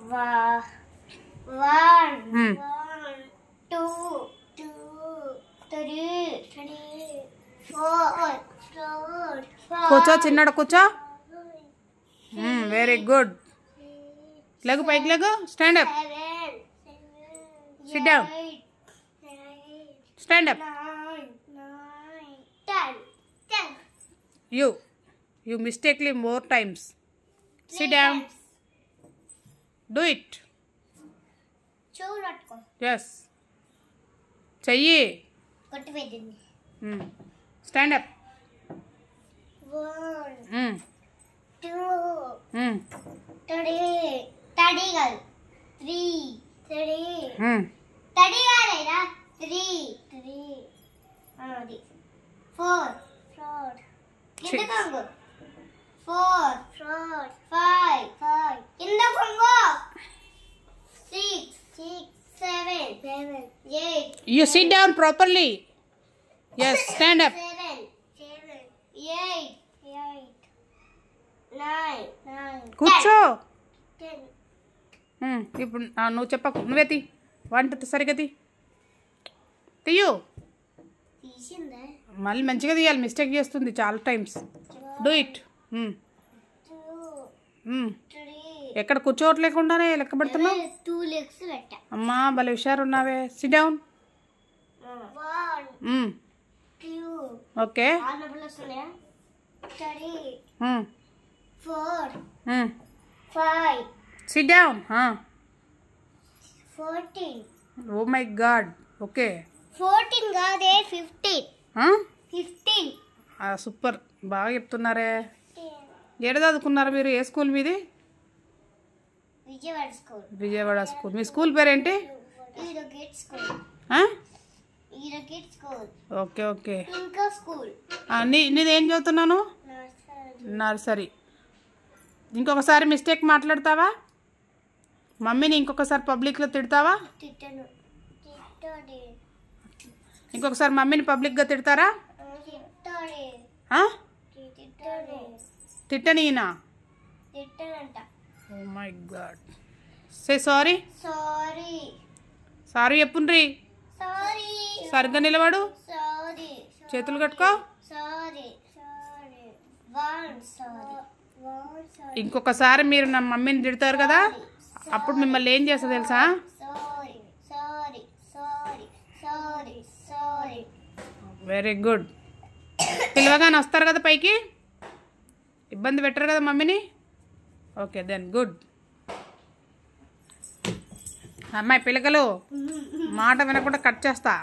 One, two, three, four. కూర్చో చిన్నడు కూర్చో. Very good. లెగు పైకి లెగు. Stand up. Sit down. Stand up. You mistakenly more times. Sit down. Do it. Yes. చెయ్యి. Stand up. One, two, three. Four. Four, five. In the Congo. Six, seven, eight. You sit down properly. Yes, stand up. Seven, eight, nine. కూర్చో. 10. ఇప్పుడు నువ్వు చెప్పకు. నువ్వే తీ. వంట సరిగ్గా తీయు. తీసిందా? మళ్ళీ మంచిగా తీయాలి. మిస్టేక్ చేస్తుంది చాలా టైమ్స్. Do it. ఎక్కడ కూర్చోవట్లేకుండానే లెక్క పెడుతున్నావు. 2 legs పెట్టా. అమ్మా భలే హుషారు ఉన్నావే. Sit down. 1, 2. Okay. 3, 4, 5. Sit down. 14. Oh my god. Okay. 14 కాదే 15. 15. సూపర్. బాగా చెప్తున్నారే. ఏడ చదువుకున్నారు మీరు? ఏ స్కూల్ మీది? విజయవాడ స్కూల్. మీ స్కూల్ పేరేంటి? Okay okay. నీదేం చదువుతున్నాను? నర్సరీ. ఇంకొకసారి మిస్టేక్ మాట్లాడతావా? మమ్మీని ఇంకొకసారి పబ్లిక్లో తిడతావా? ఇంకొకసారి మమ్మీని పబ్లిక్గా తిడతారా? తిట్టనీనా? Oh my god. Say sorry. Sorry చెప్పుండ్రి. సరిగ్గా నిలబడు. చేతులు కట్టుకో. ఇంకొకసారి మీరు నా మమ్మీని తిడతారు కదా, అప్పుడు మిమ్మల్ని ఏం చేస్తా తెలుసా? Very good. పిలవగానే వస్తారు కదా పైకి. ఇబ్బంది పెట్టరు కదా మమ్మీని. Okay then good. అమ్మాయి పిలకలు మాట వినకుండా కట్ చేస్తా.